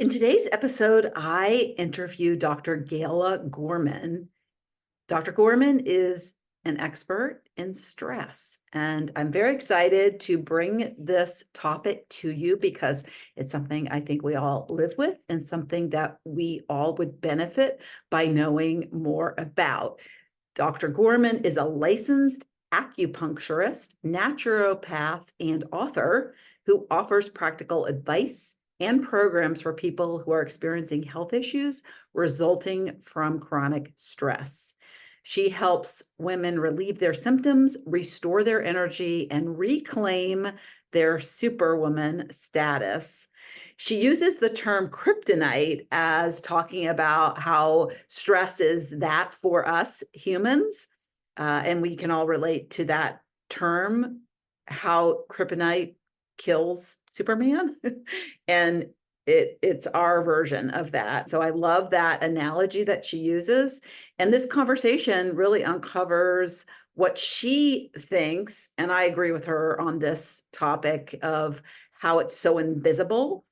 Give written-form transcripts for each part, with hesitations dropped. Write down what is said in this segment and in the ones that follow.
In today's episode, I interview Dr. Gala Gorman. Dr. Gorman is an expert in stress, and I'm very excited to bring this topic to you because it's something I think we all live with and something that we all would benefit by knowing more about. Dr. Gorman is a licensed acupuncturist, naturopath, and author who offers practical advice and programs for people who are experiencing health issues resulting from chronic stress. She helps women relieve their symptoms, restore their energy, and reclaim their superwoman status. She uses the term kryptonite as talking about how stress is that for us humans. And we can all relate to that term, how kryptonite kills Superman. And it's our version of that. So I love that analogy that she uses. And this conversation really uncovers what she thinks, and I agree with her on this topic of how it's so invisible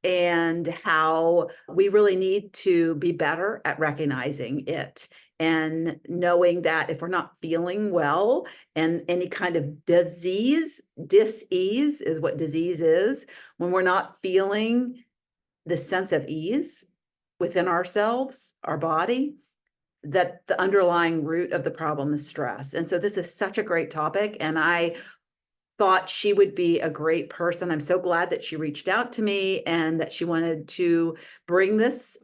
and how we really need to be better at recognizing it and knowing that if we're not feeling well and any kind of dis-ease is what disease is, when we're not feeling the sense of ease within ourselves, our body, that the underlying root of the problem is stress. And so this is such a great topic, and I thought she would be a great person. I'm so glad that she reached out to me and that she wanted to bring this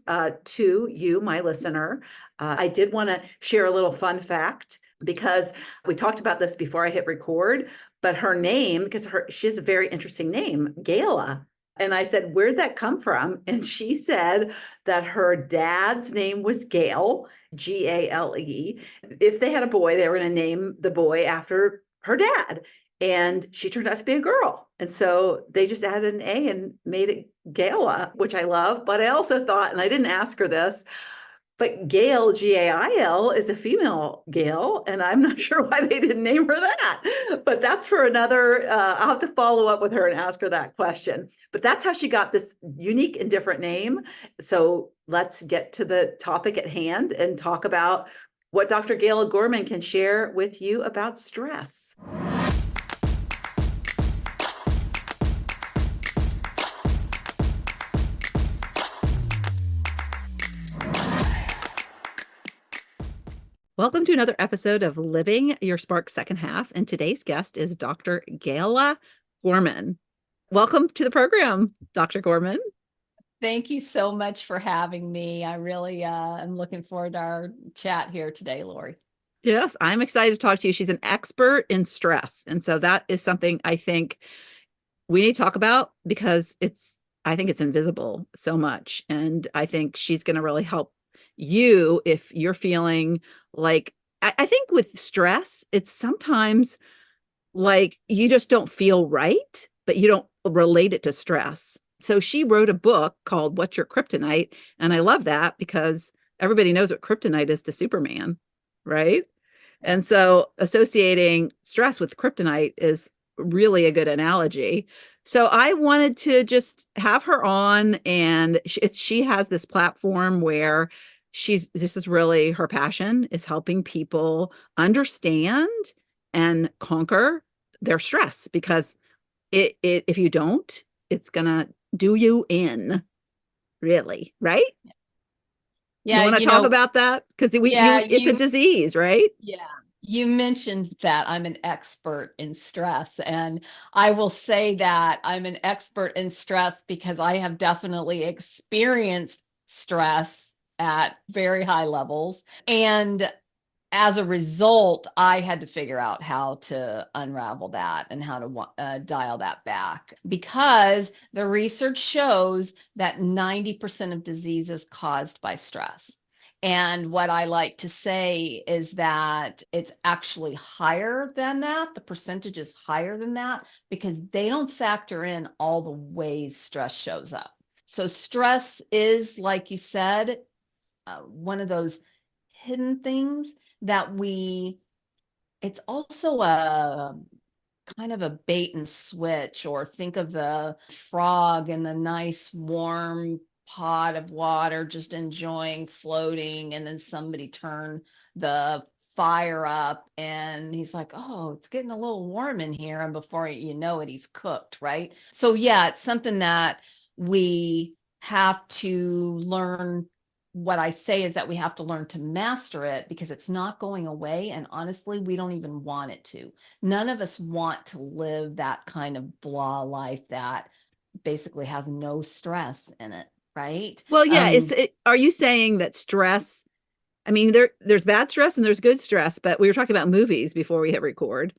to you, my listener. I did want to share a little fun fact because we talked about this before I hit record, but her name, because she has a very interesting name, Gala. And I said, where'd that come from? And she said that her dad's name was Gale, Gale. If they had a boy, they were going to name the boy after her dad. And she turned out to be a girl. And so they just added an A and made it Gala, which I love. But I also thought, and I didn't ask her this, but Gail, Gail, is a female Gail, and I'm not sure why they didn't name her that. But that's for another, I'll have to follow up with her and ask her that question. But that's how she got this unique and different name. So let's get to the topic at hand and talk about what Dr. Gail Gorman can share with you about stress. Welcome to another episode of Living Your Spark Second Half. And today's guest is Dr. Gala Gorman. Welcome to the program, Dr. Gorman. Thank you so much for having me. I really am looking forward to our chat here today, Lori. Yes, I'm excited to talk to you. She's an expert in stress. And so that is something I think we need to talk about because I think it's invisible so much. And I think she's going to really help you if you're feeling like, I think with stress, it's sometimes like you just don't feel right, but you don't relate it to stress. So she wrote a book called What's Your Kryptonite? And I love that because everybody knows what kryptonite is to Superman, right? And so associating stress with kryptonite is really a good analogy. So I wanted to just have her on, and she has this platform where this is really her passion, is helping people understand and conquer their stress, because if you don't, it's gonna do you in, really, right? Yeah, You want to talk about that? Because it's a disease, right? Yeah. You mentioned that I'm an expert in stress, and I will say that I'm an expert in stress because I have definitely experienced stress at very high levels. And as a result, I had to figure out how to unravel that and how to dial that back, because the research shows that 90% of disease is caused by stress. And what I like to say is that it's actually higher than that. The percentage is higher than that because they don't factor in all the ways stress shows up. So stress is, like you said, one of those hidden things that it's also a kind of a bait and switch, or think of the frog in the nice warm pot of water, just enjoying floating. And then somebody turned the fire up and he's like, oh, it's getting a little warm in here. And before you know it, he's cooked, right? So yeah, it's something that we have to learn. What I say is that we have to learn to master it because it's not going away. And honestly, we don't even want it to. None of us want to live that kind of blah life that basically has no stress in it, right? Well, yeah, are you saying that stress, I mean, there's bad stress and there's good stress, but we were talking about movies before we hit record.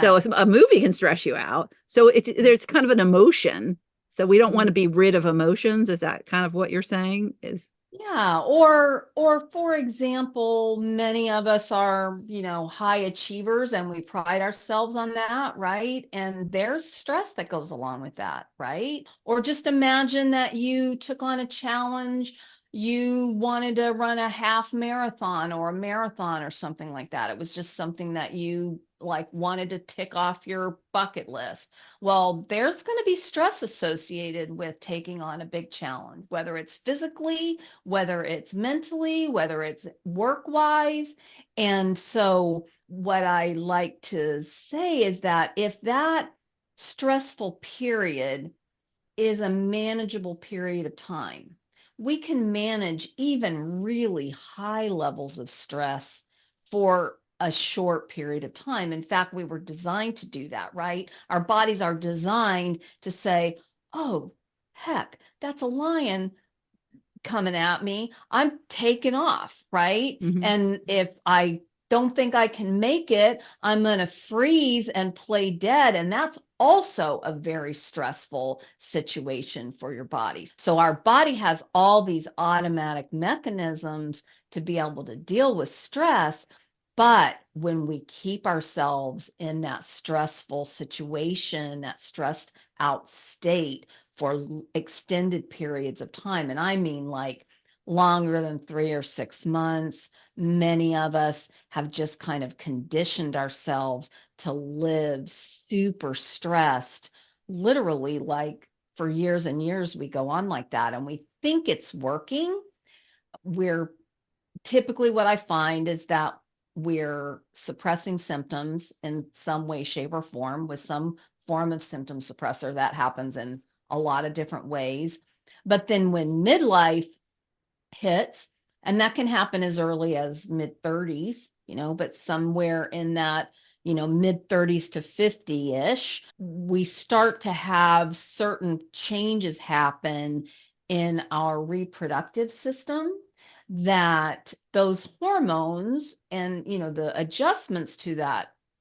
So Yeah. a movie can stress you out. So there's kind of an emotion. So we don't want to Mhm. be rid of emotions. Is that kind of what you're saying? Is Yeah, or for example, many of us are, high achievers and we pride ourselves on that, right? And there's stress that goes along with that, right? Or just imagine that you took on a challenge, you wanted to run a half marathon or a marathon or something like that. It was just something that you like wanted to tick off your bucket list. Well, there's going to be stress associated with taking on a big challenge, whether it's physically, whether it's mentally, whether it's work wise. And so, what I like to say is that if that stressful period is a manageable period of time, we can manage even really high levels of stress for a short period of time. In fact, we were designed to do that, right? Our bodies are designed to say, oh, heck, that's a lion coming at me, I'm taking off, right? Mhm. And if I don't think I can make it, I'm going to freeze and play dead. And that's also a very stressful situation for your body. So our body has all these automatic mechanisms to be able to deal with stress. But when we keep ourselves in that stressful situation, that stressed out state, for extended periods of time. And I mean like longer than 3 or 6 months. Many of us have just kind of conditioned ourselves to live super stressed, literally like for years and years we go on like that and we think it's working. We're typically what I find is that we're suppressing symptoms in some way, shape, or form with some form of symptom suppressor. That happens in a lot of different ways. But then when midlife hits, and that can happen as early as mid 30s, but somewhere in that, mid 30s to 50 ish, we start to have certain changes happen in our reproductive system that those hormones and, the adjustments to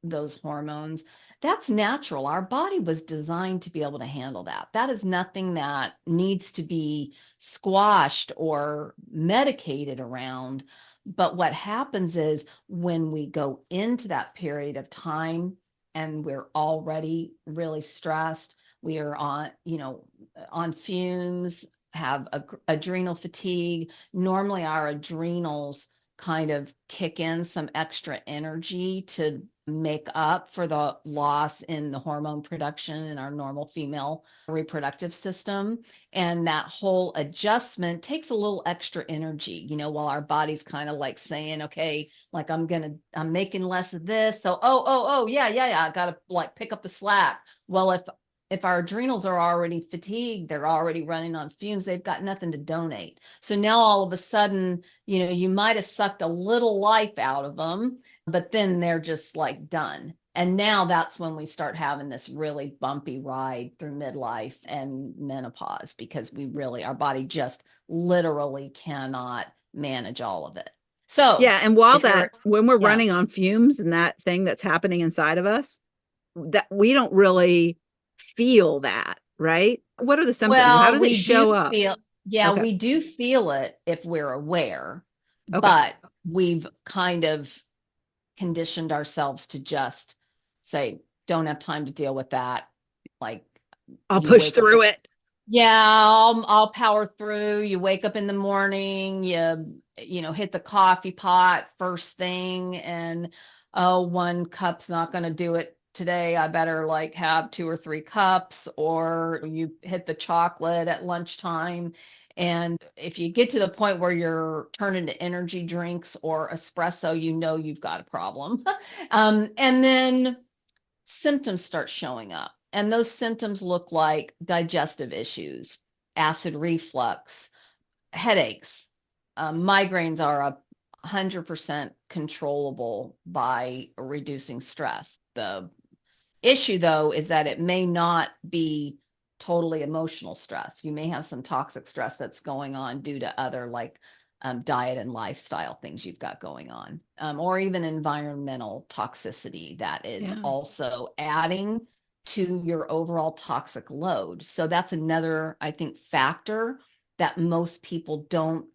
those hormones, that's natural. Our body was designed to be able to handle that. That is nothing that needs to be squashed or medicated around. But what happens is when we go into that period of time and we're already really stressed, we are on fumes, have adrenal fatigue. Normally our adrenals kind of kick in some extra energy to make up for the loss in the hormone production in our normal female reproductive system. And that whole adjustment takes a little extra energy, while our body's kind of like saying, okay, like I'm making less of this. So, yeah, I got to like pick up the slack. Well, if our adrenals are already fatigued, they're already running on fumes, they've got nothing to donate. So now all of a sudden, you might have sucked a little life out of them, but then they're just like done. And now that's when we start having this really bumpy ride through midlife and menopause because our body just literally cannot manage all of it. So Yeah, and while if you're, that when we're yeah, running on fumes and that thing that's happening inside of us, that we don't really feel that, right? What are the symptoms? How well, does it show up? Okay. we do feel it if we're aware, Okay. but we've kind of conditioned ourselves to just say, don't have time to deal with that. Like I'll you push wake up, through it. yeah, I'll power through. You wake up in the morning, hit the coffee pot first thing and oh, one cup's not going to do it today I better like have 2 or 3 cups, or you hit the chocolate at lunchtime. And if you get to the point where you're turning to energy drinks or espresso, you know you've got a problem. And then symptoms start showing up. And those symptoms look like digestive issues, acid reflux, headaches. Migraines are 100% controllable by reducing stress. The issue, though, is that it may not be totally emotional stress. You may have some toxic stress that's going on due to other like diet and lifestyle things you've got going on, or even environmental toxicity that is Yeah. also adding to your overall toxic load. So that's another, I think, factor that most people don't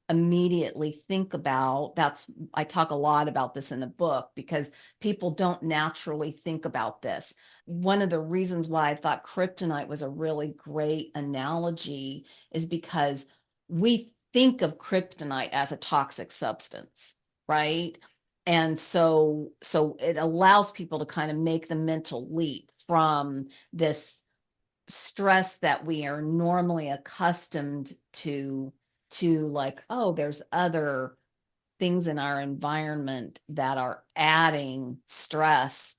immediately think about. I talk a lot about this in the book because people don't naturally think about this. One of the reasons why I thought kryptonite was a really great analogy is because we think of kryptonite as a toxic substance, right? And so it allows people to kind of make the mental leap from this stress that we are normally accustomed to like, oh, there's other things in our environment that are adding stress.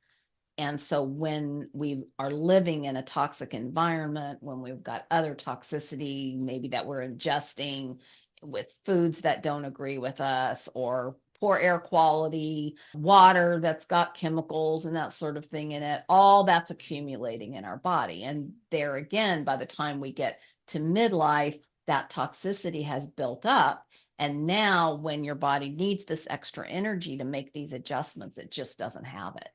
And so when we are living in a toxic environment, when we've got other toxicity, maybe that we're ingesting with foods that don't agree with us, or poor air quality, water that's got chemicals and that sort of thing in it, all that's accumulating in our body. And there again, by the time we get to midlife, that toxicity has built up. And now when your body needs this extra energy to make these adjustments, it just doesn't have it.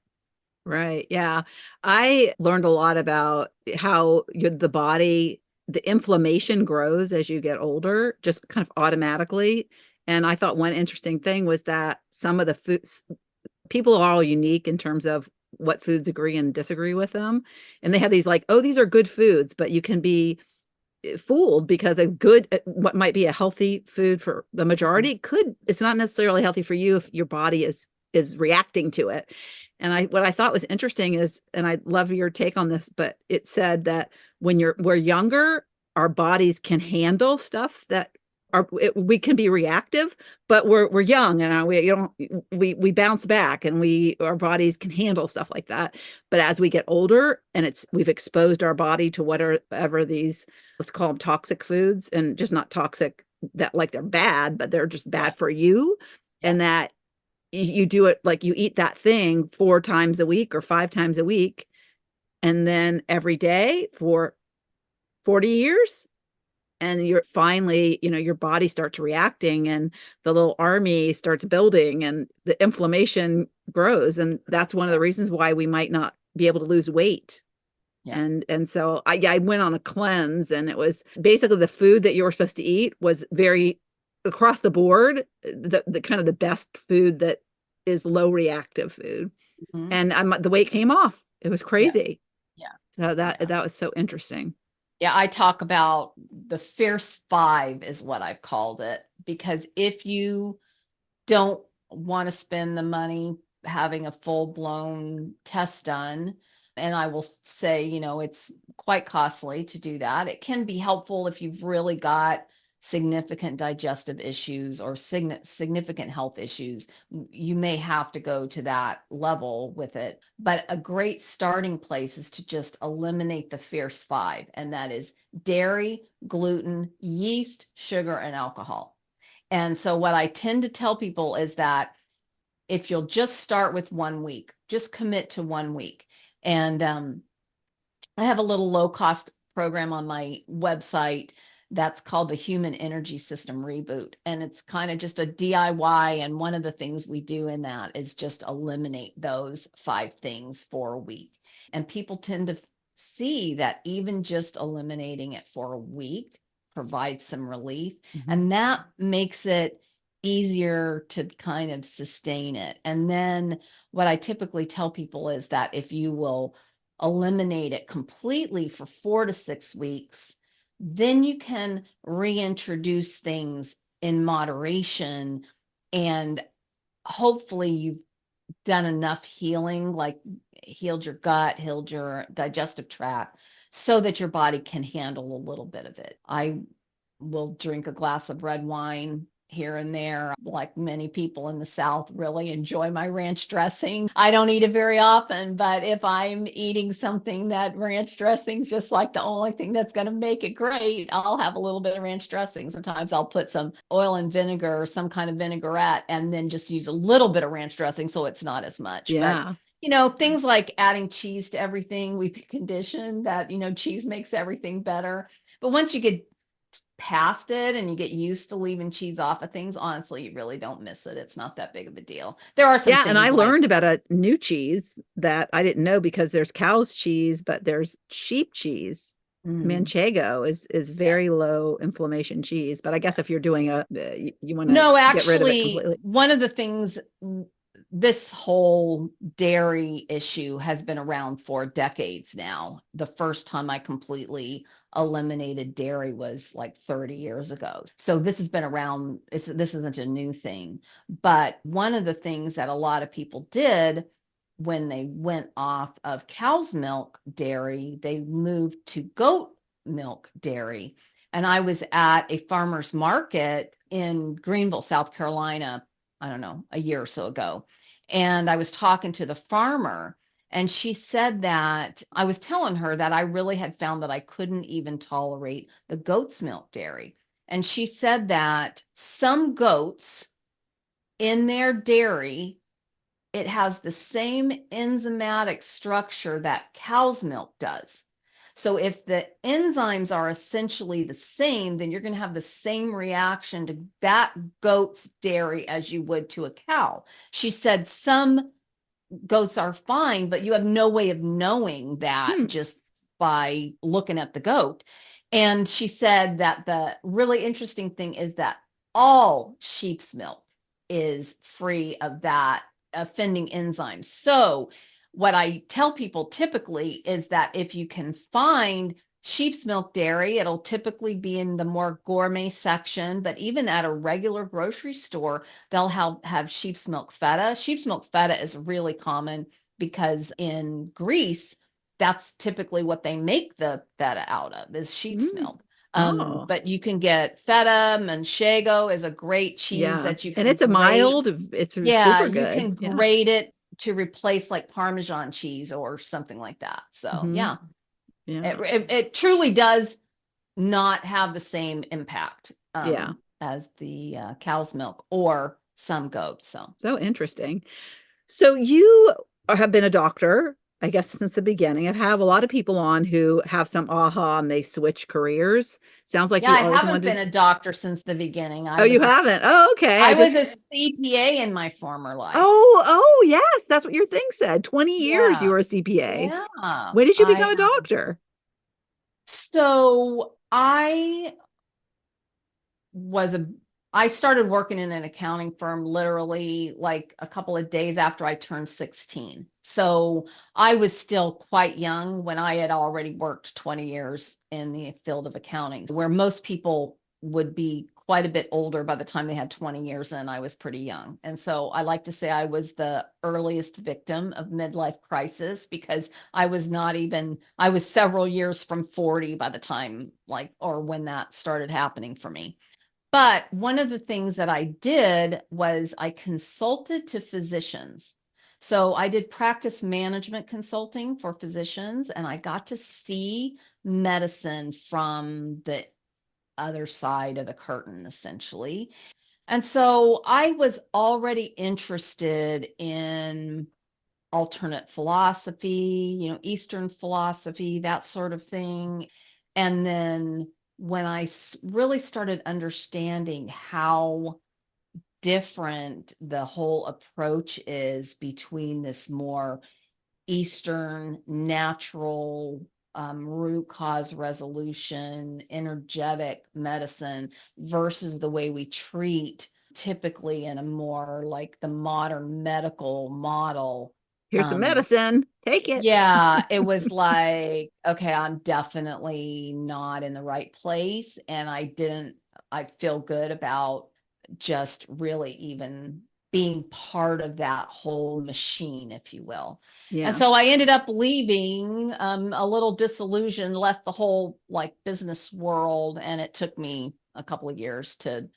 Right. Yeah. I learned a lot about how the body, the inflammation grows as you get older, just kind of automatically. And I thought one interesting thing was that some of the foods, people are all unique in terms of what foods agree and disagree with them. And they have these like, oh, these are good foods, but you can be fooled because a good, what might be a healthy food for the majority it's not necessarily healthy for you if your body is reacting to it. And what I thought was interesting is, and I love your take on this, but it said that when we're younger, our bodies can handle stuff that we can be reactive, but we're young and we bounce back and our bodies can handle stuff like that. But as we get older and we've exposed our body to whatever these, let's call them toxic foods, and just not toxic that like they're bad, but they're just bad for you. Yeah. And that you do it like you eat that thing 4 times a week or 5 times a week, and then every day for 40 years. And you're finally, your body starts reacting and the little army starts building and the inflammation grows. And that's one of the reasons why we might not be able to lose weight. Yeah. And so I went on a cleanse, and it was basically the food that you were supposed to eat was very across the board, the kind of the best food that is low reactive food. Mhm. And the weight came off. It was Yeah. crazy. Yeah. So that Yeah. was so interesting. Yeah, I talk about the fierce 5 is what I've called it, because if you don't want to spend the money having a full-blown test done, and I will say, it's quite costly to do that. It can be helpful if you've really got significant digestive issues or significant health issues. You may have to go to that level with it. But a great starting place is to just eliminate the fierce 5, and that is dairy, gluten, yeast, sugar, and alcohol. And so what I tend to tell people is that if you'll just start with 1 week, just commit to 1 week. And I have a little low cost program on my website that's called the Human Energy System Reboot. And it's kind of just a DIY. And one of the things we do in that is just eliminate those 5 things for a week. And people tend to see that even just eliminating it for a week provides some relief. Mm-hmm. And that makes it easier to kind of sustain it. And then what I typically tell people is that if you will eliminate it completely for 4 to 6 weeks, then you can reintroduce things in moderation, and hopefully you've done enough healing, like healed your gut, healed your digestive tract, so that your body can handle a little bit of it. I will drink a glass of red wine here and there. Like many people in the South, really enjoy my ranch dressing. I don't eat it very often, but if I'm eating something that ranch dressing's just like the only thing that's going to make it great, I'll have a little bit of ranch dressing. Sometimes I'll put some oil and vinegar or some kind of vinaigrette and then just use a little bit of ranch dressing so it's not as much. But Yeah. things like adding cheese to everything, we've been conditioned that, cheese makes everything better. But once you get past it and you get used to leaving cheese off of things, honestly, you really don't miss it. It's not that big of a deal. There are some Yeah, and I things like, learned about a new cheese that I didn't know, because there's cow's cheese, but there's sheep cheese. mm, Manchego is yeah. very low inflammation cheese, but I guess if you're doing you want to No, get rid of it actually, completely. one of the things, this whole dairy issue has been around for decades now. The first time I completely eliminated dairy was like 30 years ago. So this has been around, this isn't a new thing. But one of the things that a lot of people did when they went off of cow's milk dairy, they moved to goat milk dairy. And I was at a farmer's market in Greenville, South Carolina, I don't know, a year or so ago. And I was talking to the farmer, and she said that I was telling her that I really had found that I couldn't even tolerate the goat's milk dairy. And she said that some goats in their dairy, it has the same enzymatic structure that cow's milk does. So if the enzymes are essentially the same, then you're going to have the same reaction to that goat's dairy as you would to a cow. She said some goats are fine, but you have no way of knowing that Hmm. just by looking at the goat. And she said that the really interesting thing is that all sheep's milk is free of that offending enzymes. So what I tell people typically is that if you can find sheep's milk dairy, it'll typically be in the more gourmet section, but even at a regular grocery store, they'll have sheep's milk feta. Sheep's milk feta is really common because in Greece, that's typically what they make the feta out of, is sheep's Mm. milk. Oh, But you can get feta. Manchego is a great cheese yeah. that you And can it's a grate. mild, it's Yeah, super you good. can Yeah. grate it to replace like Parmesan cheese or something like that. So Hmm. yeah, Yeah. it truly does not have the same impact Yeah. as the cow's milk or some goats. So So interesting. So you have been a doctor, I guess, since the beginning. I've had a lot of people on who have some aha and they switch careers. Sounds like yeah, you I always haven't wanted. been a doctor since the beginning. Oh, you haven't? Oh, okay. I was a CPA in my former life. Oh, yes. That's what your thing said. 20 years you Yeah. were a CPA. Yeah. When did you become a doctor? So was a I started working in an accounting firm literally like a couple of days after I turned 16. So I was still quite young when I had already worked 20 years in the field of accounting, where most people would be quite a bit older by the time they had 20 years in. I was pretty young. And so I like to say I was the earliest victim of midlife crisis, because I was not even, I was several years from 40 by the time or when that started happening for me. But one of the things that I did was I consulted to physicians. So I did practice management consulting for physicians, and I got to see medicine from the other side of the curtain, essentially. And so I was already interested in alternate philosophy, Eastern philosophy, that sort of thing. And then when I really started understanding how different the whole approach is between this more Eastern natural root cause resolution, energetic medicine versus the way we treat typically in a more like the modern medical model. Here's some medicine. Take it. Yeah, it was like, okay, I'm definitely not in the right place. And I feel good about just really even being part of that whole machine, if you will. And Yeah. so I ended up leaving, a little disillusioned, left the whole like business world, and it took me a couple of years to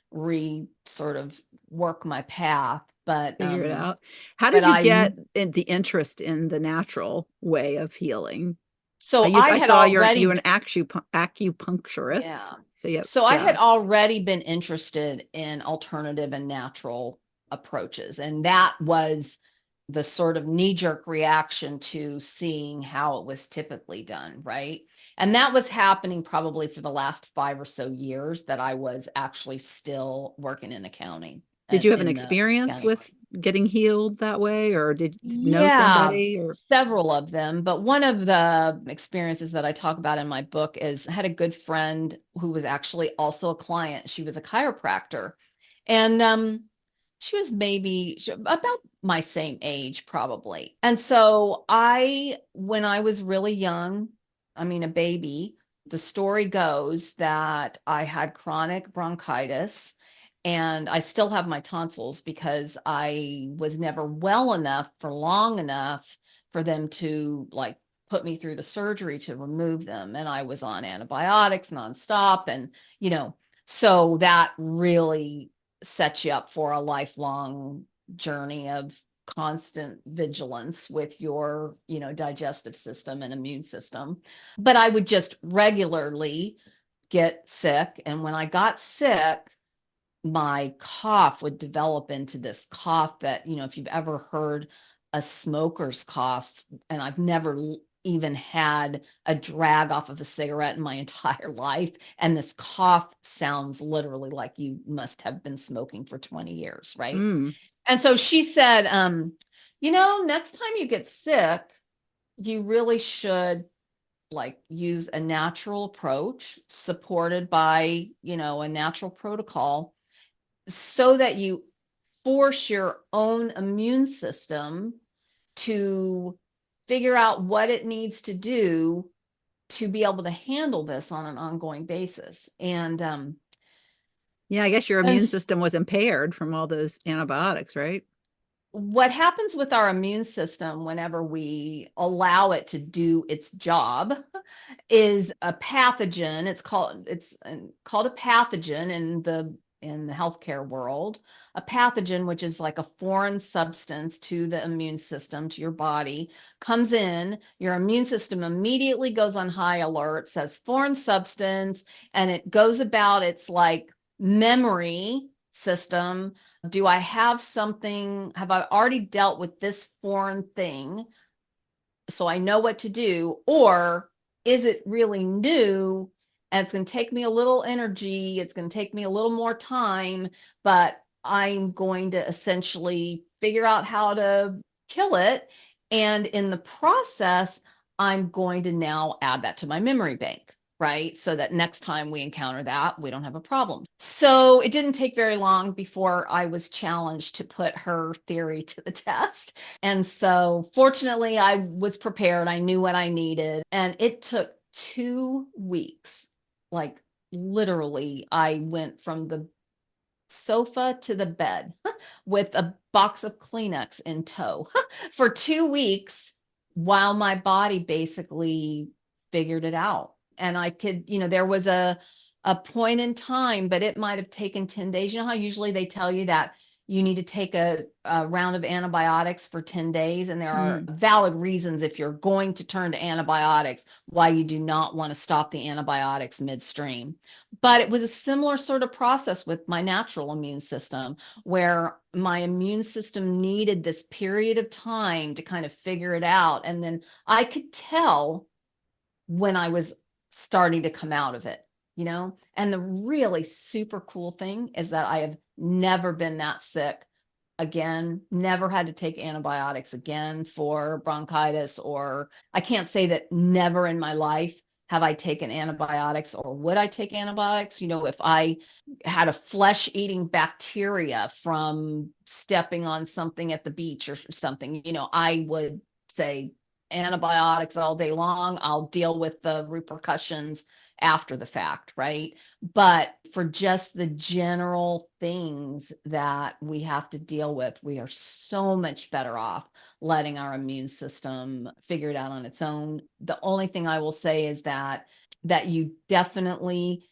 sort of work my path. Figure it out. How But did you get the interest in the natural way of healing? so I I had saw you already, an acupuncturist. yeah. So yep, So I yeah. had already been interested in alternative and natural approaches. And that was the sort of knee-jerk reaction to seeing how it was typically done, right? And that was happening probably for the last 5 or so years that I was actually still working in accounting Did and you have an in the experience accounting. with getting healed that way, or did you know Yeah, somebody, or? several of them. But one of the experiences that I talk about in my book is I had a good friend who was actually also a client. She was a chiropractor. And she was about my same age, probably. And so when I was really young, I mean, a baby, the story goes that I had chronic bronchitis and I still have my tonsils because I was never well enough for long enough for them to like put me through the surgery to remove them. And I was on antibiotics nonstop. And, so that really sets you up for a lifelong journey of constant vigilance with your, digestive system and immune system. But I would just regularly get sick. And when I got sick, my cough would develop into this cough that, if you've ever heard a smoker's cough, and I've never even had a drag off of a cigarette in my entire life, and this cough sounds literally like you must have been smoking for 20 years, right? Mm. And so she said, next time you get sick, you really should like use a natural approach supported by, a natural protocol so that you force your own immune system to figure out what it needs to do to be able to handle this on an ongoing basis. Yeah, I guess your And immune system was impaired from all those antibiotics, right? what happens with our immune system whenever we allow it to do its job is a pathogen. It's called a pathogen in the healthcare world. A pathogen, which is like a foreign substance to the immune system, to your body, comes in. Your immune system immediately goes on high alert, says foreign substance, and it goes about its like memory system. Do I have something? Have I already dealt with this foreign thing so I know what to do? Or is it really new and it's going to take me a little energy? It's going to take me a little more time, but I'm going to essentially figure out how to kill it. And in the process, I'm going to now add that to my memory bank, right? So that next time we encounter that, we don't have a problem. So it didn't take very long before I was challenged to put her theory to the test. And so fortunately, I was prepared. I knew what I needed. And it took 2 weeks. Like literally, I went from the sofa to the bed with a box of Kleenex in tow for 2 weeks while my body basically figured it out. And I could, there was a point in time, but it might have taken 10 days. You know how usually they tell you that you need to take a round of antibiotics for 10 days. And there are Mm. valid reasons if you're going to turn to antibiotics, why you do not want to stop the antibiotics midstream. But it was a similar sort of process with my natural immune system, where my immune system needed this period of time to kind of figure it out. And then I could tell when I was starting to come out of it, And the really super cool thing is that I have never been that sick again, never had to take antibiotics again for bronchitis, or I can't say that never in my life have I taken antibiotics or would I take antibiotics. If I had a flesh eating bacteria from stepping on something at the beach or something, I would say antibiotics all day long. I'll deal with the repercussions, after the fact, right? But for just the general things that we have to deal with, we are so much better off letting our immune system figure it out on its own. The only thing I will say is that you definitely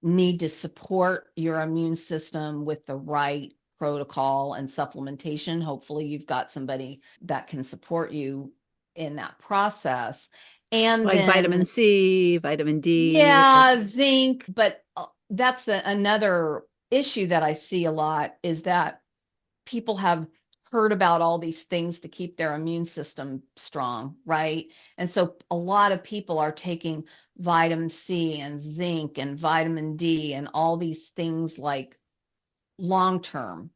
need to support your immune system with the right protocol and supplementation. Hopefully you've got somebody that can support you in that process. And Like vitamin then, C, vitamin D. yeah, zinc, but that's another issue that I see a lot, is that people have heard about all these things to keep their immune system strong, right? And so a lot of people are taking vitamin C and zinc and vitamin D and all these things like long term.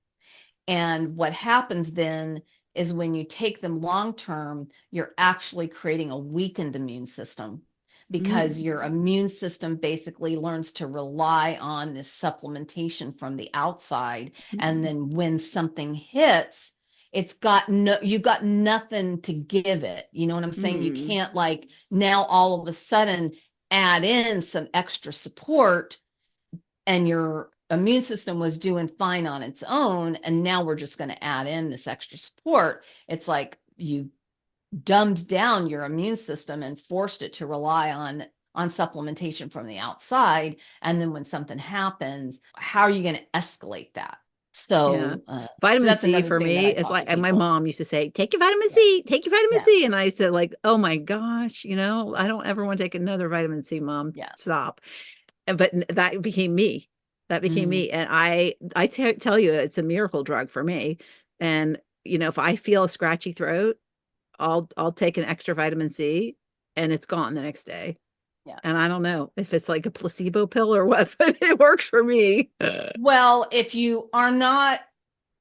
And what happens then is when you take them long term, you're actually creating a weakened immune system, because your immune system basically learns to rely on this supplementation from the outside. And then when something hits, you've got nothing to give it. You know what I'm saying? You can't like now all of a sudden add in some extra support, and your immune system was doing fine on its own, and now we're just going to add in this extra support. It's like you dumbed down your immune system and forced it to rely on supplementation from the outside. And then when something happens, how are you going to escalate that? Yeah. So, Vitamin that's C another for thing that me I is talk to like, and my people. mom used to say, take your vitamin Yeah. C, take your vitamin Yeah. C. And I used to like, oh my gosh, I don't ever want to take another vitamin C, mom. Yeah. Stop. But that became me. That became me. And I tell you, it's a miracle drug for me. And, if I feel a scratchy throat, I'll take an extra vitamin C and it's gone the next day. Yeah. And I don't know if it's like a placebo pill or what, but it works for me. Well, if you are not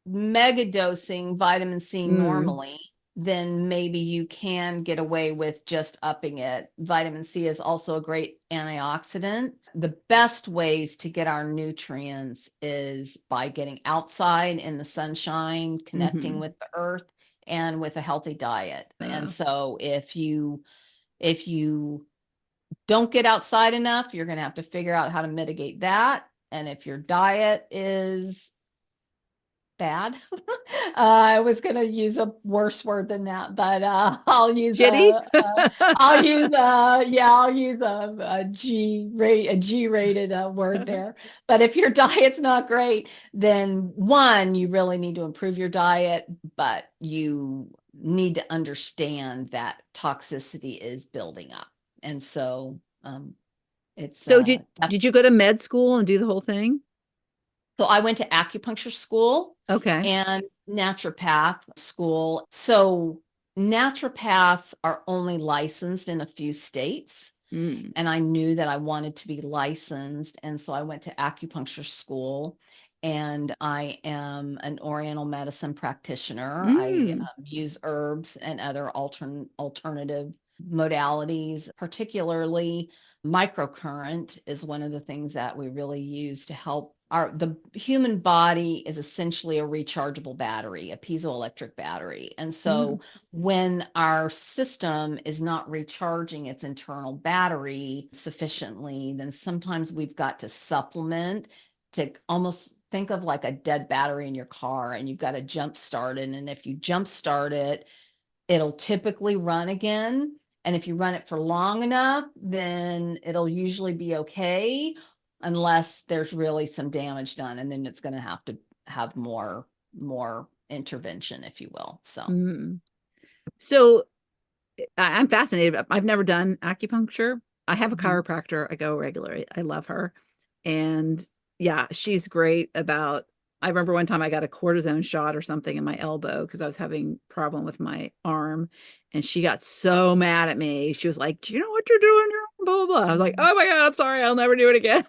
mega dosing vitamin C normally, then maybe you can get away with just upping it. Vitamin C is also a great antioxidant. The best ways to get our nutrients is by getting outside in the sunshine, connecting with the earth, and with a healthy diet. And so if you don't get outside enough, you're going to have to figure out how to mitigate that. And if your diet is bad. I was going to use a worse word than that, but I'll use Shitty. a G rated word there. But if your diet's not great, then one, you really need to improve your diet, but you need to understand that toxicity is building up. And so it's So did you go to med school and do the whole thing? So I went to acupuncture school Okay. and naturopath school. So naturopaths are only licensed in a few states. And I knew that I wanted to be licensed. And so I went to acupuncture school, and I am an Oriental medicine practitioner. I use herbs and other alternative modalities, particularly microcurrent is one of the things that we really use to help the human body is essentially a rechargeable battery, a piezoelectric battery. And so when our system is not recharging its internal battery sufficiently, then sometimes we've got to supplement to almost think of like a dead battery in your car, and you've got to jump start it. And if you jump start it, it'll typically run again. And if you run it for long enough, then it'll usually be okay, unless there's really some damage done. And then it's going to have to have more intervention, if you will. So I'm fascinated. I've never done acupuncture. I have a chiropractor. I go regularly. I love her. And yeah, she's great about, I remember one time I got a cortisone shot or something in my elbow because I was having a problem with my arm. And she got so mad at me. She was like, do you know what you're doing? Blah, blah, blah. I was like, oh my God, I'm sorry. I'll never do it again.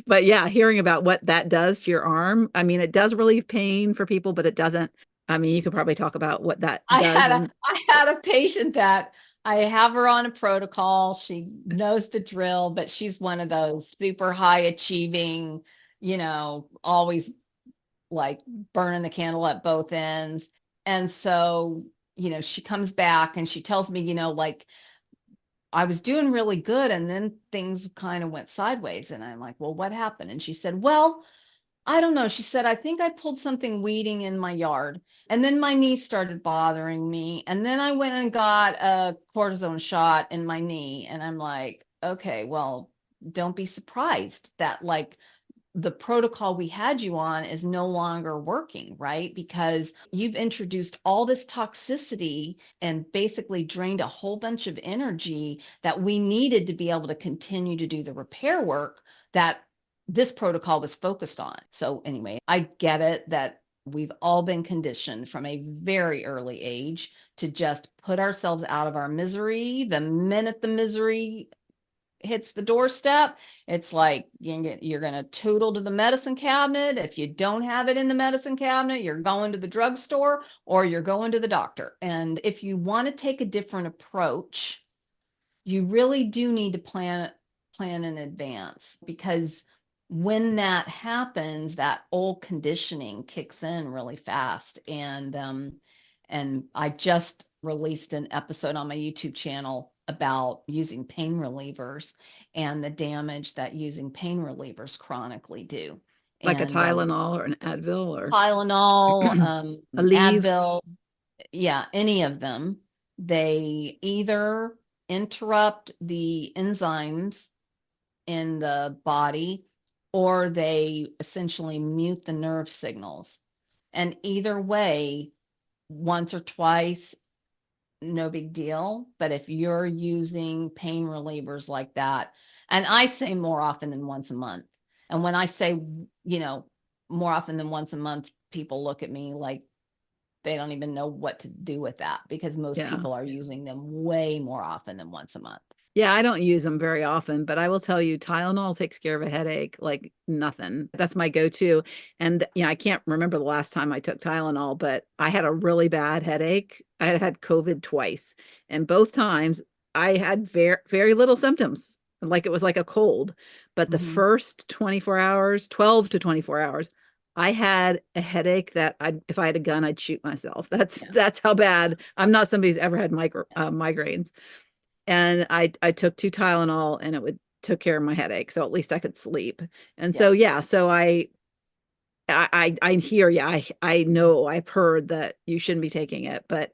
But yeah, hearing about what that does to your arm. I mean, it does relieve pain for people, but it doesn't. I mean, you could probably talk about what that does. I had a patient that I have her on a protocol. She knows the drill, but she's one of those super high achieving, always like burning the candle at both ends. And so, she comes back and she tells me, like, I was doing really good. And then things kind of went sideways. And I'm like, well, what happened? And she said, well, I don't know. She said, I think I pulled something weeding in my yard. And then my knee started bothering me. And then I went and got a cortisone shot in my knee. And I'm like, okay, well, don't be surprised that like the protocol we had you on is no longer working, right? Because you've introduced all this toxicity and basically drained a whole bunch of energy that we needed to be able to continue to do the repair work that this protocol was focused on. So anyway, I get it that we've all been conditioned from a very early age to just put ourselves out of our misery. The minute the misery hits the doorstep, it's like you're going to tootle to the medicine cabinet. If you don't have it in the medicine cabinet, you're going to the drugstore or you're going to the doctor. And if you want to take a different approach, you really do need to plan in advance, because when that happens, that old conditioning kicks in really fast. And I just released an episode on my YouTube channel about using pain relievers and the damage that using pain relievers chronically do. Like a And Tylenol or an Advil or Tylenol, Aleve. Advil, yeah, any of them, they either interrupt the enzymes in the body or they essentially mute the nerve signals. And either way, once or twice, no big deal. But if you're using pain relievers like that, and I say more often than once a month. And when I say, more often than once a month, people look at me like they don't even know what to do with that, because most Yeah. people are using them way more often than once a month. Yeah, I don't use them very often, but I will tell you, Tylenol takes care of a headache like nothing. That's my go-to. And I can't remember the last time I took Tylenol, but I had a really bad headache. I had COVID twice, and both times I had very, very little symptoms, like it was like a cold. But the first 24 hours, 12 to 24 hours, I had a headache that if I had a gun, I'd shoot myself. That's how bad. I'm not somebody who's ever had migraines. And I took 2 Tylenol and it took care of my headache. So at least I could sleep. And so, so I hear you. I know I've heard that you shouldn't be taking it, but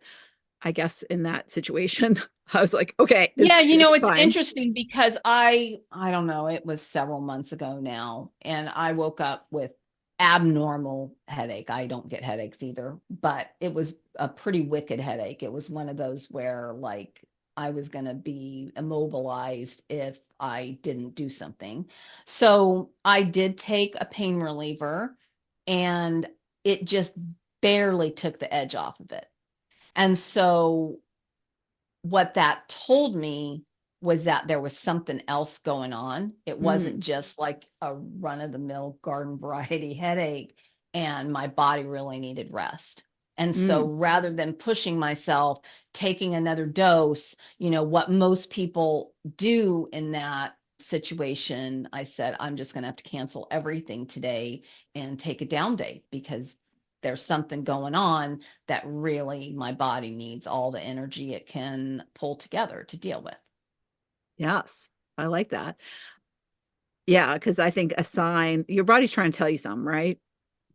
I guess in that situation, I was like, okay, it's fine. interesting because I don't know, it was several months ago now, and I woke up with abnormal headache. I don't get headaches either, but it was a pretty wicked headache. It was one of those where like I was going to be immobilized if I didn't do something. So I did take a pain reliever, and it just barely took the edge off of it. And so what that told me was that there was something else going on. It wasn't just like a run-of-the-mill garden variety headache, and my body really needed rest. And so rather than pushing myself, taking another dose, what most people do in that situation, I said, I'm just going to have to cancel everything today and take a down day, because there's something going on that really my body needs all the energy it can pull together to deal with. Yes, I like that. Yeah, because I think a sign, your body's trying to tell you something, right?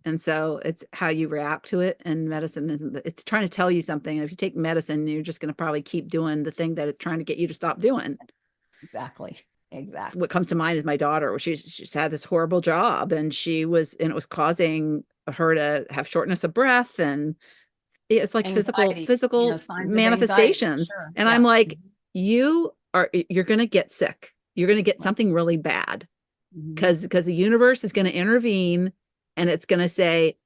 And so it's how you react to it. And medicine it's trying to tell you something. And if you take medicine, you're just going to probably keep doing the thing that it's trying to get you to stop doing. Exactly. What comes to mind is my daughter. She's had this horrible job, and it was causing her to have shortness of breath, and it's like Anxiety, physical signs of manifestations. anxiety, sure. And I'm like, you're going to get sick. You're going to get something really bad, because the universe is going to intervene, and it's going to say,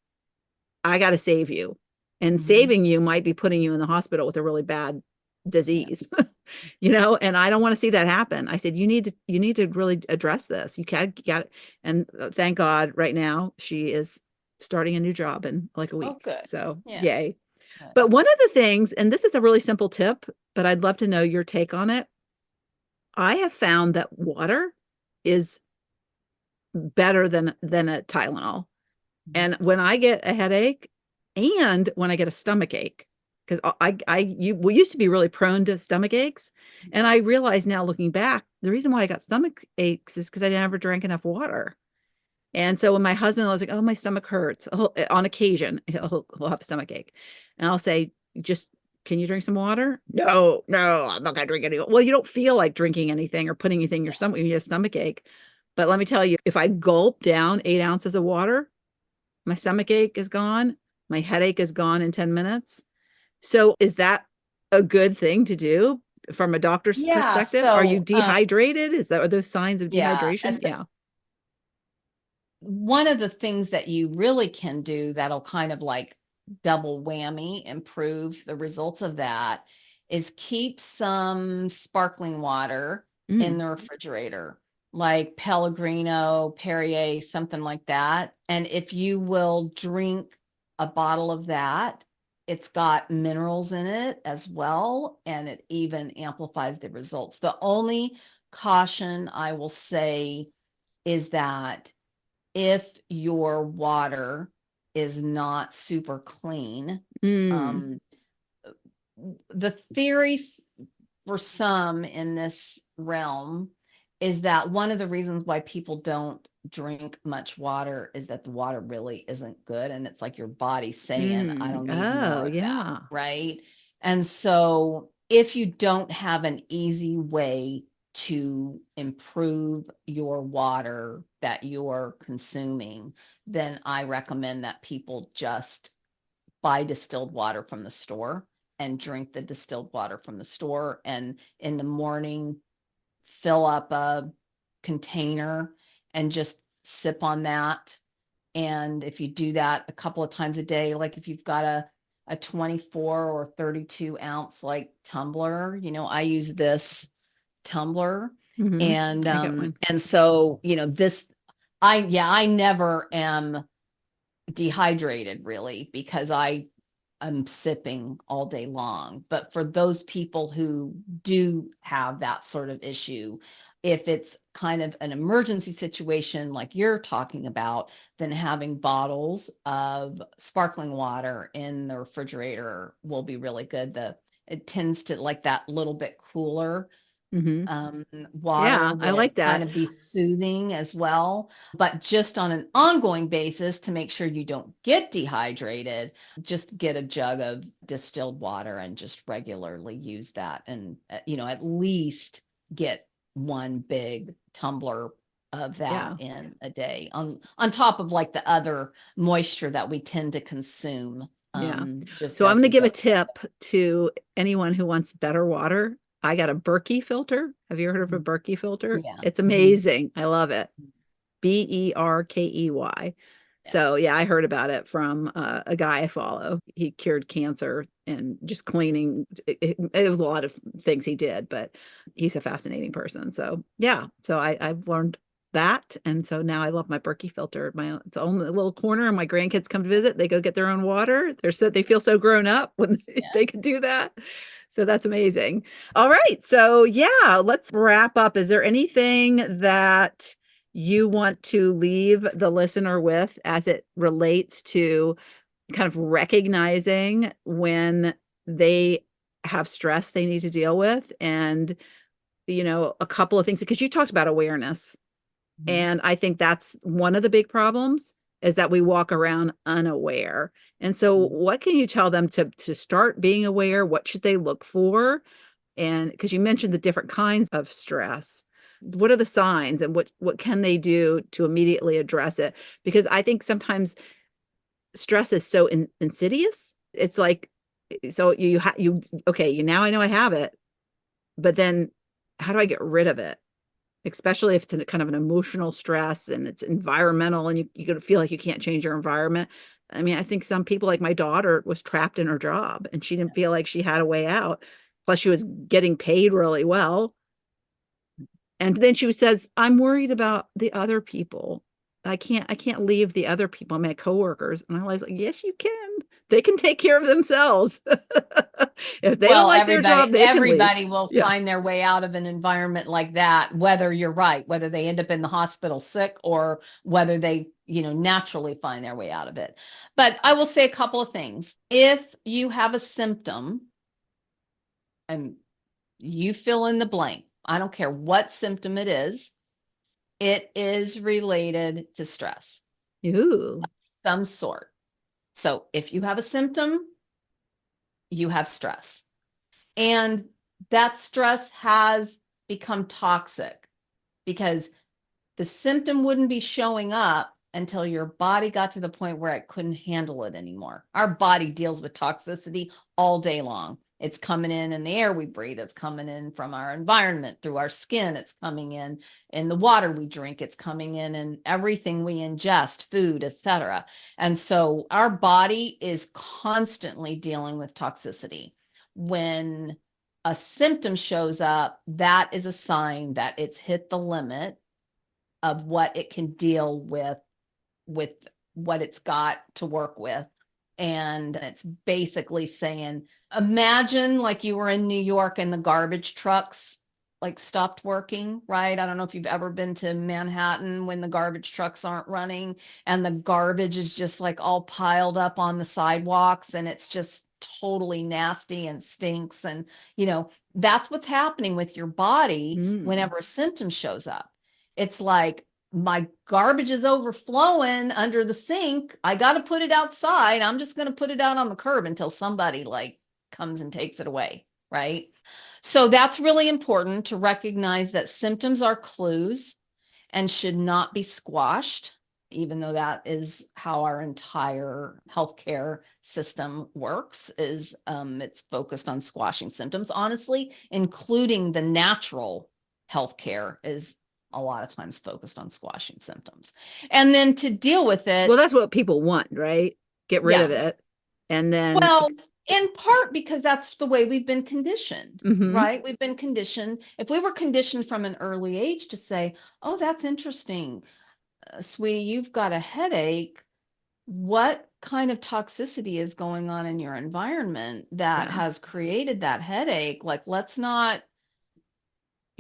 I got to save you. And saving you might be putting you in the hospital with a really bad disease, and I don't want to see that happen. I said, you need to really address this. You got it. And thank God right now she is starting a new job in like a week. Oh, good. So Yeah. yay. Good. But one of the things, and this is a really simple tip, but I'd love to know your take on it. I have found that water is better than a Tylenol. And when I get a headache and when I get a stomach ache, because we used to be really prone to stomach aches. And I realize now looking back, the reason why I got stomach aches is because I never drank enough water. And so when my husband was like, oh, my stomach hurts, on occasion, he'll have a stomach ache. And I'll say, just, can you drink some water? No, I'm not going to drink any. Well, you don't feel like drinking anything or putting anything in your stomach when you have a stomach ache. But let me tell you, if I gulp down 8 ounces of water, my stomach ache is gone. My headache is gone in 10 minutes. So is that a good thing to do from a doctor's Yeah. perspective? Are you So, dehydrated? Are those signs of yeah, dehydration? Yeah. one of the things that you really can do that'll kind of like double whammy improve the results of that is keep some sparkling water in the refrigerator, like Pellegrino, Perrier, something like that. And if you will drink a bottle of that, it's got minerals in it as well, and it even amplifies the results. The only caution I will say is that if your water is not super clean, the theories for some in this realm is that one of the reasons why people don't drink much water is that the water really isn't good. And it's like your body saying, I don't need more of that. Right. And so if you don't have an easy way to improve your water that you're consuming, then I recommend that people just buy distilled water from the store and drink the distilled water from the store. And in the morning, fill up a container and just sip on that. And if you do that a couple of times a day, like if you've got a 24 or 32 ounce like tumbler, I use this tumbler. And so, I never am dehydrated really because I'm sipping all day long. But for those people who do have that sort of issue, if it's kind of an emergency situation like you're talking about, then having bottles of sparkling water in the refrigerator will be really good. It tends to like that little bit cooler water I like that. kind of be soothing as well. But just on an ongoing basis to make sure you don't get dehydrated, just get a jug of distilled water and just regularly use that. And, at least get one big tumbler of that in a day on top of like the other moisture that we tend to consume. So I'm going to give a tip to anyone who wants better water. I got a Berkey filter. Have you heard of a Berkey filter? Yeah. It's amazing. I love it. Berkey. Yeah. So I heard about it from a guy I follow. He cured cancer and just cleaning. It was a lot of things he did, but he's a fascinating person. So so I've learned that. And so now I love my Berkey filter. It's own little corner, and my grandkids come to visit. They go get their own water. They feel so grown up when they can do that. So that's amazing. All right. So let's wrap up. Is there anything that you want to leave the listener with as it relates to kind of recognizing when they have stress they need to deal with? And, a couple of things, because you talked about awareness. And I think that's one of the big problems, is that we walk around unaware. And so what can you tell them to start being aware? What should they look for? And because you mentioned the different kinds of stress, what are the signs, and what can they do to immediately address it? Because I think sometimes stress is so insidious. It's like, so now I know I have it, but then how do I get rid of it? Especially if it's a kind of an emotional stress and it's environmental, and you're going to feel like you can't change your environment. I mean, I think some people, like my daughter, was trapped in her job and she didn't feel like she had a way out. Plus she was getting paid really well. And then she says, I'm worried about the other people. I can't leave the other people, my coworkers. And I was like, yes, you can. They can take care of themselves. If they don't Well, like their job, they can leave. everybody will Yeah. find their way out of an environment like that, whether you're right, whether they end up in the hospital sick or whether they, naturally find their way out of it. But I will say a couple of things. If you have a symptom and you fill in the blank, I don't care what symptom it is related to stress Ooh. of some sort. So if you have a symptom, you have stress. And that stress has become toxic because the symptom wouldn't be showing up until your body got to the point where it couldn't handle it anymore. Our body deals with toxicity all day long. It's coming in the air we breathe. It's coming in from our environment, through our skin. It's coming in the water we drink. It's coming in everything we ingest, food, etc. And so our body is constantly dealing with toxicity. When a symptom shows up, that is a sign that it's hit the limit of what it can deal with what it's got to work with. And it's basically saying, imagine like you were in New York and the garbage trucks like stopped working, right? I don't know if you've ever been to Manhattan when the garbage trucks aren't running and the garbage is just like all piled up on the sidewalks and it's just totally nasty and stinks. And, that's what's happening with your body whenever a symptom shows up. It's like, my garbage is overflowing under the sink. I got to put it outside. I'm just going to put it out on the curb until somebody like comes and takes it away. Right. So that's really important to recognize that symptoms are clues and should not be squashed, even though that is how our entire healthcare system works, is it's focused on squashing symptoms, honestly, including the natural healthcare is a lot of times focused on squashing symptoms. And then to deal with it. Well, that's what people want, right? Get rid of it. And then. Well, in part because that's the way we've been conditioned, right? We've been conditioned. If we were conditioned from an early age to say, oh, that's interesting, sweetie, you've got a headache. What kind of toxicity is going on in your environment that has created that headache? Like, let's not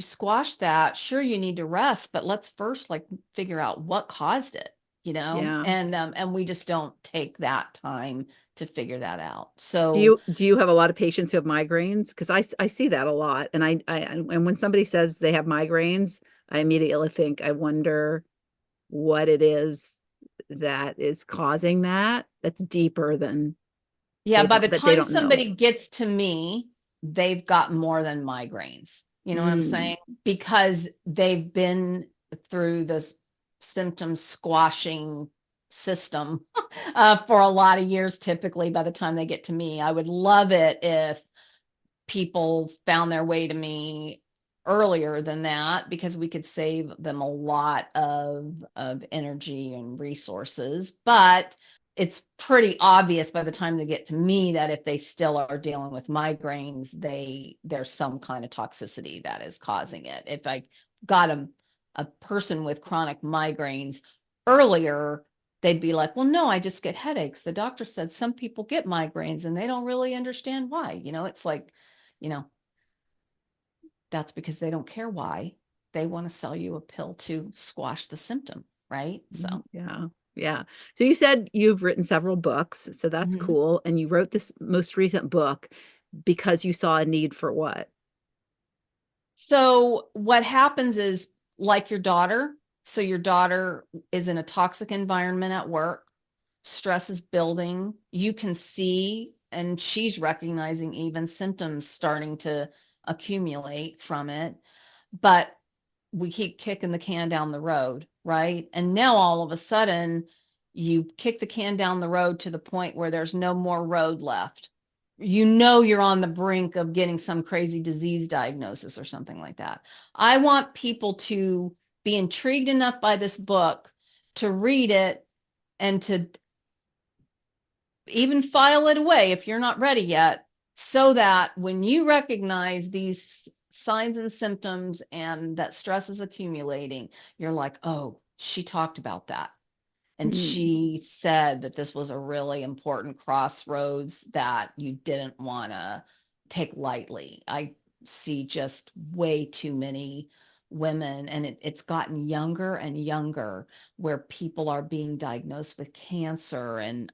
squash that. Sure, you need to rest, but let's first like figure out what caused it, and we just don't take that time to figure that out. So do you have a lot of patients who have migraines? Because I see that a lot. And and when somebody says they have migraines, I immediately think, I wonder what it is that is causing that. That's deeper than. Yeah, by the time somebody gets to me, they've got more than migraines. You know what I'm saying? Because they've been through this symptom squashing system for a lot of years, typically by the time they get to me. I would love it if people found their way to me earlier than that, because we could save them a lot of energy and resources. But it's pretty obvious by the time they get to me that if they still are dealing with migraines, there's some kind of toxicity that is causing it. If I got a person with chronic migraines earlier, they'd be like, well, no, I just get headaches. The doctor said some people get migraines and they don't really understand why. It's like, that's because they don't care why. They want to sell you a pill to squash the symptom, right? So yeah. So you said you've written several books, so that's cool. And you wrote this most recent book because you saw a need for what? So what happens is, like your daughter. So your daughter is in a toxic environment at work. Stress is building. You can see, and she's recognizing even symptoms starting to accumulate from it. But we keep kicking the can down the road, right? And now all of a sudden, you kick the can down the road to the point where there's no more road left. You're on the brink of getting some crazy disease diagnosis or something like that. I want people to be intrigued enough by this book to read it and to even file it away if you're not ready yet, so that when you recognize these signs and symptoms and that stress is accumulating, you're like, oh she talked about that. And Mm. she said that this was a really important crossroads that you didn't want to take lightly. I see just way too many women, and it's gotten younger and younger, where people are being diagnosed with cancer and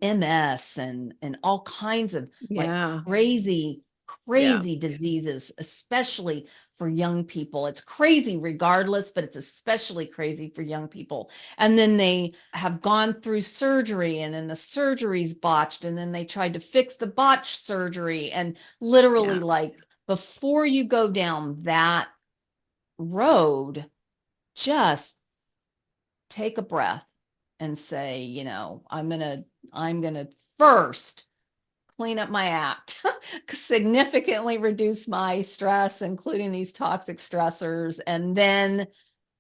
MS and all kinds of like Yeah. crazy, Yeah. crazy diseases, especially for young people. It's crazy regardless, but it's especially crazy for young people. And then they have gone through surgery, and then the surgery's botched, and then they tried to fix the botched surgery. And literally, Yeah. like, before you go down that road, just take a breath and say, I'm gonna first clean up my act, significantly reduce my stress, including these toxic stressors. And then,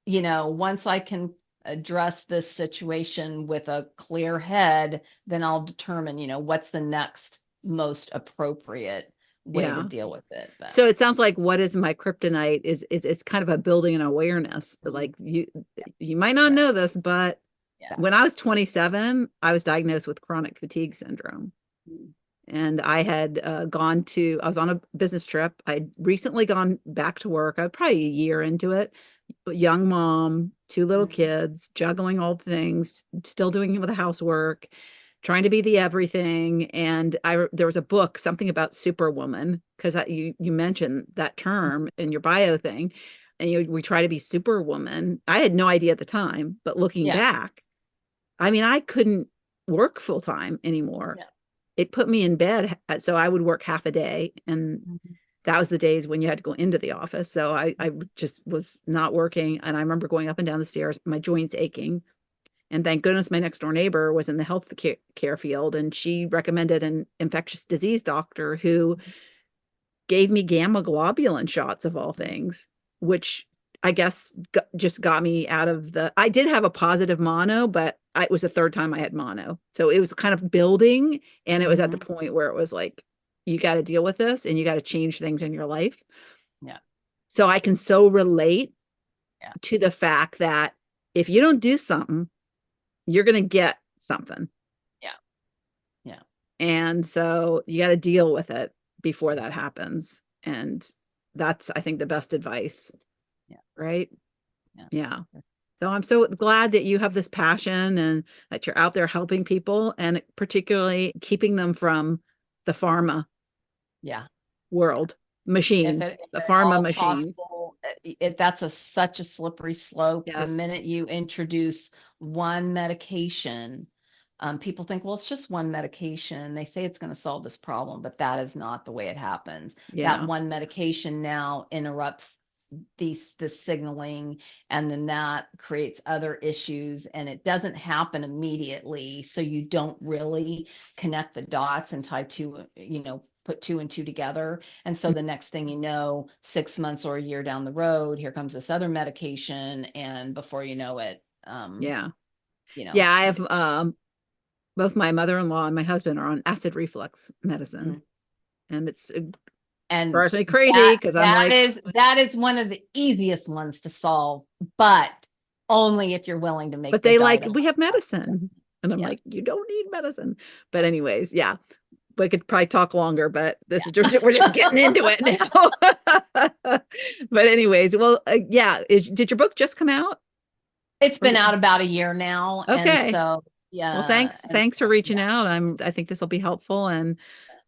once I can address this situation with a clear head, then I'll determine, what's the next most appropriate way to Yeah. deal with it. But So it sounds like what is my kryptonite is it's kind of a building an awareness. Like you might not Yeah. know this, but Yeah. when I was 27, I was diagnosed with chronic fatigue syndrome. Mm. And I had I was on a business trip. I'd recently gone back to work. I was probably a year into it. Young mom, two little kids, juggling all things, still doing the housework, trying to be the everything. And there was a book, something about superwoman, because you mentioned that term in your bio thing, and we try to be superwoman. I had no idea at the time, but looking Yeah. back, I mean, I couldn't work full time anymore. Yeah. It put me in bed, so I would work half a day, and Mhm. that was the days when you had to go into the office. So I just was not working. And I remember going up and down the stairs, my joints aching. And thank goodness my next door neighbor was in the health care field. And she recommended an infectious disease doctor who gave me gamma globulin shots of all things, which I guess just got me out of I did have a positive mono, but it was the third time I had mono. So it was kind of building. And it was at the point where it was like, you got to deal with this and you got to change things in your life. Yeah. So I can so relate Yeah. to the fact that if you don't do something, you're going to get something. Yeah. Yeah. And so you got to deal with it before that happens. And that's, I think, the best advice. Yeah. Right. Yeah. Yeah. So I'm so glad that you have this passion and that you're out there helping people, and particularly keeping them from the pharma Yeah. world machine, If the at pharma all machine. possible, that's such a slippery slope. The Yes. minute you introduce one medication, people think, well, it's just one medication. They say it's going to solve this problem, but that is not the way it happens. That Yeah. one medication now interrupts the signaling, and then that creates other issues, and it doesn't happen immediately. So you don't really connect the dots and put two and two together. And so the next thing you know, 6 months or a year down the road, here comes this other medication. And before you know it, Yeah. Yeah. I have, both my mother-in-law and my husband are on acid reflux medicine. And it's and drives me crazy because I'm like, that is one of the easiest ones to solve, but only if you're willing to make but the they like, diet we have medicine. And I'm Yeah. like, you don't need medicine. But anyways, yeah, we could probably talk longer, but this is we're just getting into it now. But anyways, well, yeah. Did your book just come out? It's been out about a year now. And Okay. so, Well, yeah. thanks for reaching out. I think this will be helpful. And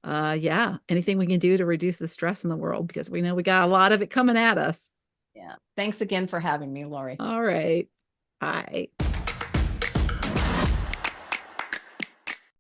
yeah, anything we can do to reduce the stress in the world, because we know we got a lot of it coming at us. Yeah. Thanks again for having me, Lori. All right. Bye.